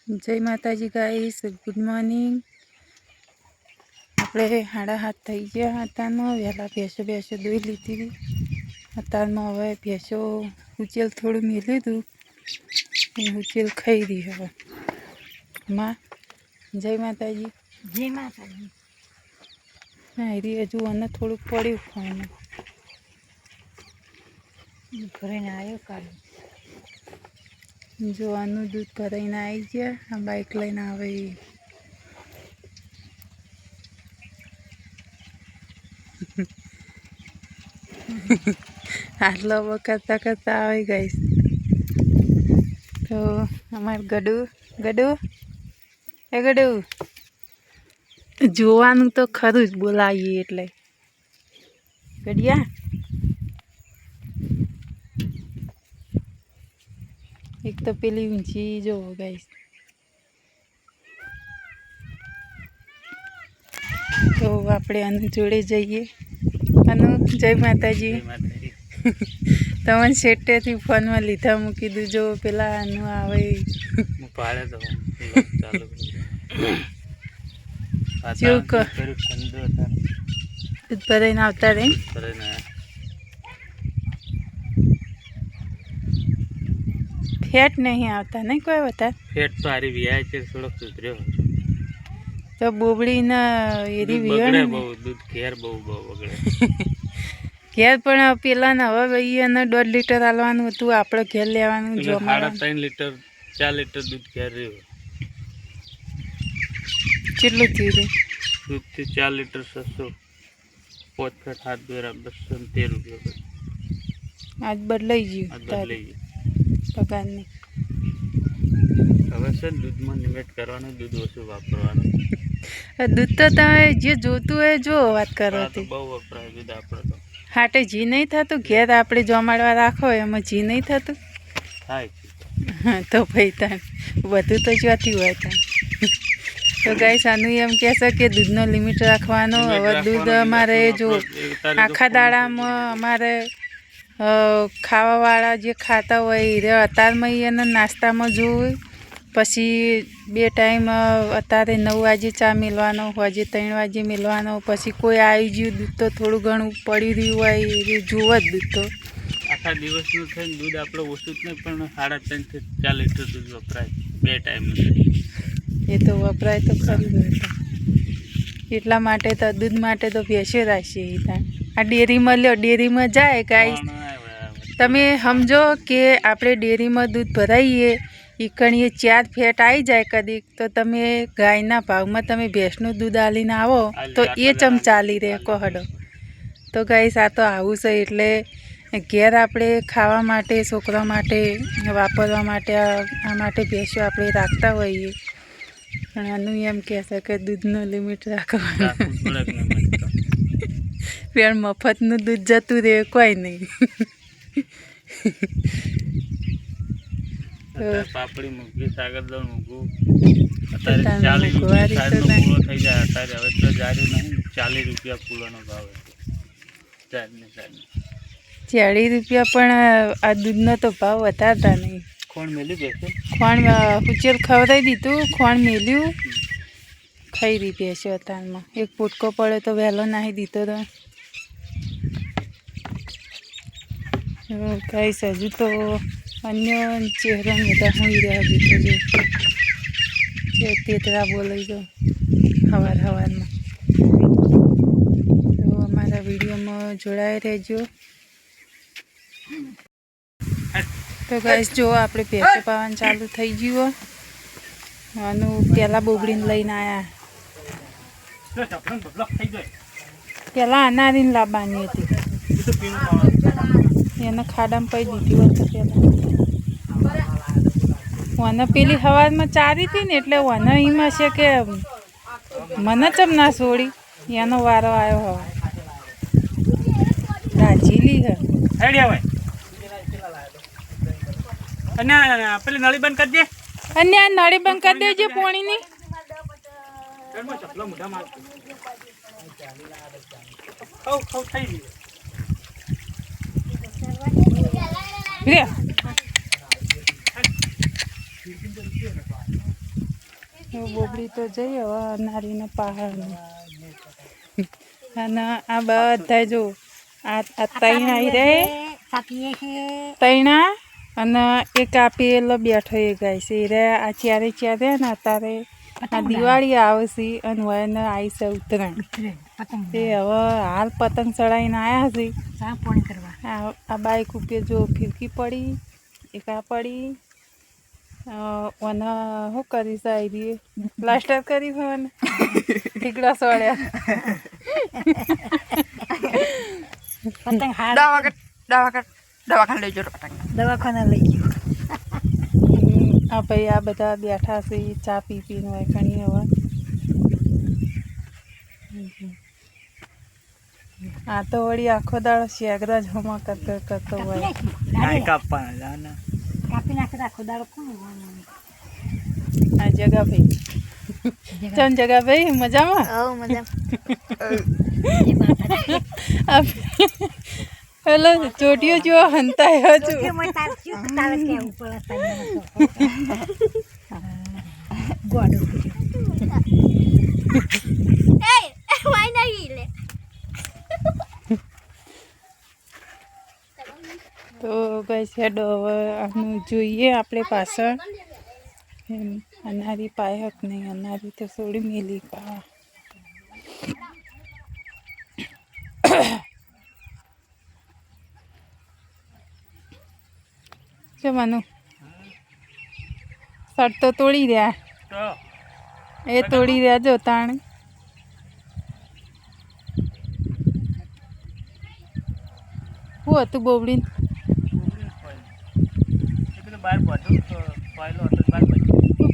जय माताजी guys, good morning. આપણે 7:30 થઈ ગયા હતા વહેલા ભેંસો દોઈ લીધી હતી। અત્યારમાં હવે ભેંસો ઉચેલ થોડું મેલ્યું હતું એ ઉચેલ ખાઈ રહી હવે માં। જય માતાજી। જય માતાજી। ના એ હજુ અને થોડુંક પડ્યું ખાવાનું ભરીને આવ્યો કાલે। જો આનું દૂધ ભરાઈને આવી ગયા, આ બાઇક લઈને આવે આટલો કરતા કરતા આવે ગાઈસ। તો અમાર ગડુ એ ગડુ જોવાનું તો ખરું જ બોલાવીએ એટલે ગડિયા। એક તો પેલી ઊંચી જો ગાઈસ। તો આપણે અનુ જોડે જઈએ। અનુ જય માતાજી। તમને શેટેથી ફોનમાં લીધા મૂકી દઉં, જો પેલા અનુ આવે જેવું દૂધ ભરાઈને આવતા રહે। ફેટ નહીં આવતા નહીં કોઈ બતા ફેટ તો હારી વિયાય છે, થોડોક સુધર્યો તો બોબડીને એરી બગડે બહુ, દૂધ ઘેર બહુ બગડે ઘેર। પણ પેલા ને હવે એને 1.5 લીટર આલવાનું હતું, આપણે ઘેર લેવાનું જો 3.5 લીટર 4 લીટર દૂધ ઘેર રહ્યું। કેટલું થયું દૂધથી 4 લીટર 600 5 ફેટ 7 દ્વારા 213 રૂપિયા। આજ બદલાઈ ગયું પગારની। હવે છે દૂધમાં લિમિટ કરવાનું, દૂધ ઓછું વાપરવાનું। દૂધ તો તમે જે જોતું હોય જો વાત કરો બહુ વપરાય દૂધ આપણે તો। હાટે જી નહીં થતું, ઘેર આપણે જમાડવા રાખો એમાં જી નહીં થતું થાય હા તો ભાઈ તાન બધું તો જોતી હોય તાન। તો ગાઈસ આનું એમ કહેશે કે દૂધનો લિમિટ રાખવાનો। હવે દૂધ અમારે જો આખા દાડામાં અમારે ખાવાવાળા જે ખાતા હોય એ અત્યારમાં એને નાસ્તામાં જોવે, પછી 2 ટાઈમ અત્યારે 9 વાગે ચા મેળવાનો, સાંજે 3 વાગે મેળવાનો, પછી કોઈ આવી ગયું દૂધ તો થોડું ઘણું પડી રહ્યું હોય એ જુઓ જ દૂધ તો આખા દિવસનું થઈને દૂધ આપણે ઓછું જ નહીં પણ 3.5 થી 4 લીટર દૂધ વપરાય 2 ટાઈમ। એ તો વપરાય તો ખરું એટલા માટે તો દૂધ માટે તો ભેંસો રાખીએ। ત્યાં આ ડેરીમાં લ્યો, ડેરીમાં જાય ગાઈસ, તમે સમજો કે આપણે ડેરીમાં દૂધ ભરાઈએ ઈકણીએ 4 ફેટ આવી જાય કદીક, તો તમે ગાયના ભાવમાં તમે ભેંસનું દૂધ આલીને આવો તો એ ચમ ચાલી રહે કહડો। તો ગાઈસ આ તો આવું છે, એટલે ઘેર આપણે ખાવા માટે, છોકરા માટે વાપરવા માટે આ માટે ભેંસો આપણે રાખતા હોઈએ। પણ આનું એમ કહેશે કે દૂધનો લિમિટ રાખવાનું, પણ મફતનું દૂધ જતું રહે કોઈ નહીં। પાપડી મૂકી, સાગરદાળ મૂકું, અત્યારે 40 રૂપિયા પૂરો થઈ જાય। અત્યારે હવે તો જાર્યું નહીં, 40 રૂપિયા પૂરાનો ભાવ છે 40 રૂપિયા। પણ આ દૂધનો તો ભાવ વધારતા નહીં। ખોણ મેલ્યું બેસે, ખોણ ઉચેર ખવડાવી દીધું, ખોણ મેલ્યું, ખાઈ રહી ભેંસો અત્યારમાં। એક પોટકો પડે તો વહેલો નાહી દીધો તો ગાઈસ હજુ તો અન્ય ચહેરો બધા હોઈ રહ્યા દીધો જે તેતરા બોલાઈ ગયો સવારમાં। તો અમારા વિડીયોમાં જોડાઈ રહેજો। તો ગાઈસ જો આપણે ભેંસો પાવાનું ચાલુ થઈ ગયું। આનું પહેલાં બોબડીને લઈને આવ્યા, પહેલાં અનારીને લાવવાની હતી, એને ખાડામાં પડી દીધી હોત તો પહેલાં મને પેલી સવારમાં ચારી હતી ને એટલે મને એમાં છે કે મને ચમ ના છોડી, એનો વારો આવ્યો હવે રાજીલી હે। અને પેલી નળી બંધ કરજે, અને આ નળી બંધ કરી દેજો પાણીની। થઈ ગયું। બોબડી તો જઈ હવે નારીને પહાડ અને આ બધા જો આ તૈણ આવી રહે કાપીએ છે તૈણા અને એક આ પેલો બેઠો એ ગાય છે એ રે આ ચારે ચારે ને અત્યારે આ દિવાળી આવશે અને વયને આવી છે ઉત્તરાયણ પતંગ તે હવે હાલ પતંગ ચડાવીને આવ્યા છે સા ફોન કરવા આ બાઈક ઉપર જો ફિરકી પડી એક આ પડી ઓને શું કરી સારી પ્લાસ્ટર કરી હોય ને ઠીકડા સોળ્યા પતંગ હાર દવાખાને લઈ જતો પતંગ દવાખાના લઈ ગયો આ ભાઈ આ બધા બેઠા છે ચા પી પીને હોય ઘણી હવે આ તો વળી આખો દાડો શેગરા જ હમા કરતો હોય કાપી નાખે આખો દાડો કોણ આ જગા ભાઈ ચમ જગા ભાઈ મજામાં પેલો ચોટીઓ જો હંતાય હજુ તો ગઈ હેડો હવે આનું જોઈએ આપણે પાછળ એમ અનારી પાયક નહીં અનારી તો થોડી મેલી પા માનું સર તો તોડી રહ્યા એ તોડી રહ્યા જો તાણ શું હતું બોબડી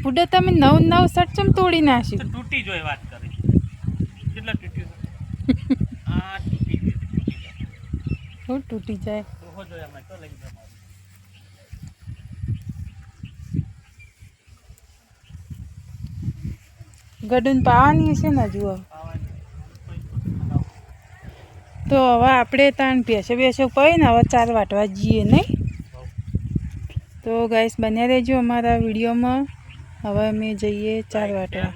બુડા તમે નવ શર્ટ ચમ તોડી નાખ્યું તૂટી જોઈ વાત કરી કેટલા તૂટ્યું આ તૂટી ગયું શું તૂટી જાય ઓહો જોયા મેં તો લઈ જાવ ગડુન પાવાની હશે ને જુઓ તો હવે આપણે તાણ ભેંસો પડી ને હવે ચાર વાટવા જઈએ નહીં તો ગાઈસ બન્યા રહેજો અમારા વિડીયોમાં હવે અમે જઈએ ચાર વાટવા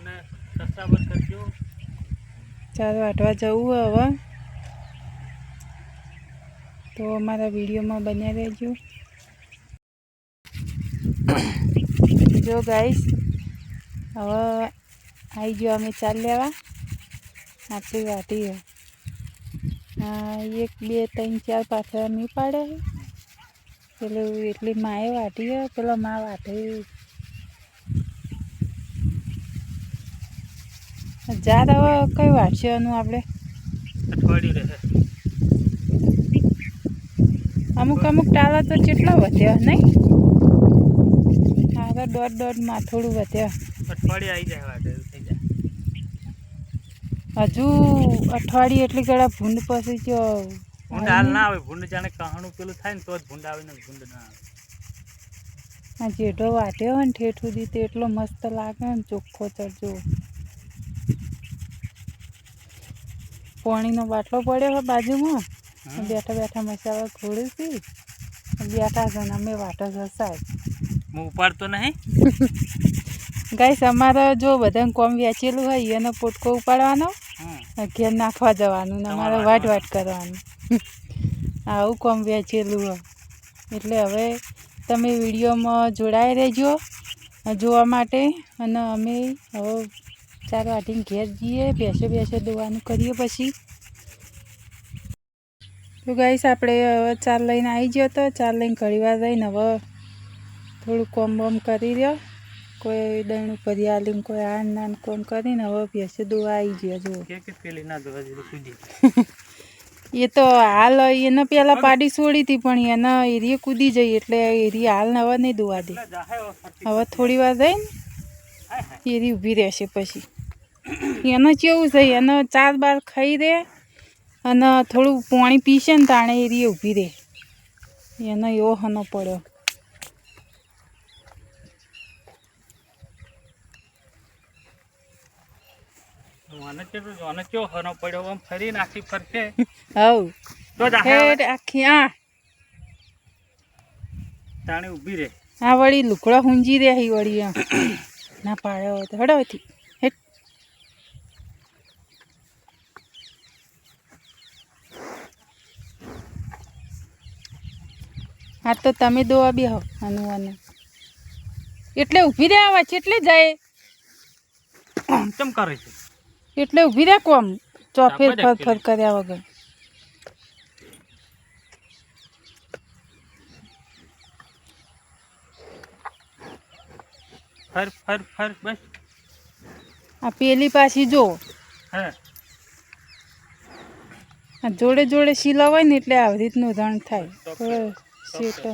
ચાર વાટવા જવું હવે તો અમારા વિડીયોમાં બન્યા રહેજો જો ગાઈસ હવે આવી ગયો અમે ચાલ લેવા આટલી વાટી એક બે ત્રણ ચાર પાછળ અમે પાડે પેલું એટલી માએ વાટી પેલો મા વાટે જાત હવે કઈ વાટશે એનું આપણે અઠવાડિયું રહે અમુક ટાળા તો કેટલા વધ્યા નહીં હા તો દોઢમાં થોડું વધ્યા અઠવાડિયે આવી જાય વાત થઈ જાય હજુ અઠવાડિયે એટલી ગળા ભૂંડ પછી જો ભૂંડ હાલ ના આવે ભૂંડ જાણે કહાણું પેલું થાય ને તો જ ભૂંડ આવે ને ભૂંડ ના આવે આ જેઠો વાટ્યો હોય ને ઠેઠ સુધી તે એટલો મસ્ત લાગે ને ચોખ્ખો ચડજો પાણીનો બાટલો પડ્યો હોય બાજુમાં બેઠા બેઠા મસાલા ખોડીશી બેઠા છે ને અમે વાટો જસાય હું ઉપાડતો નહીં ગાઈસ અમારે જો બધાને કોમ વેચેલું હોય એનો પોટકો ઉપાડવાનો ઘેર નાખવા જવાનું ને અમારે વાટ કરવાનું આવું કોમ વેચેલું હોય એટલે હવે તમે વિડીયોમાં જોડાઈ રહેજો જોવા માટે અને અમે હવે ચાર વાટીને ઘેર જઈએ બેસે દોવાનું કરીએ પછી તો ગાઈસ આપણે હવે ચાર લઈને આવી ગયો તો ચાર લઈને ઘણી વાર રહીને હવે થોડું કોમ બોમ કરી રહ્યો કોઈ દણ ઉપર આલીને કોઈ આન નાન કોમ કરીને હવે ભેંસે દોવા આવી ગયા જુઓ પેલી ના દોવા જેવું કૂદી એ તો હાલ એને પહેલાં પાડી છોડી હતી પણ એના એરિયે કૂદી જઈ એટલે એરી હાલ હવે નહીં દોવા દે હવે થોડી વાર રહીને એરી ઊભી રહેશે પછી એને કેવું છે એને ચાર બાર ખાઈ દે અને થોડું પાણી પીશે ને તાણે એરી ઊભી રહે એનો એવો હનો પડ્યો હનો પડ્યો આમ ફરી નાખી ફરશે હવ તો હેડ આખી આ તાણે ઊભી રહે આ વળી લુકડા હુંજી રહ્યા વળી આમ ના પાડ્યો હોય તો હડાવથી હેટ હા તો તમે દોવા બી હો અનુવાને એટલે ઊભી રહ્યા આવા છે એટલે જાય કેમ કરે છે એટલે ઊભી રહ્યા કોમ ચોફેર ફર ફર કર્યા વગર ફર ફર ફર બસ આ પેલી પાછી જો હે આ જોડે જોડે સિલાવાય ને એટલે આવી રીતનું રણ થાય થોડો શેટો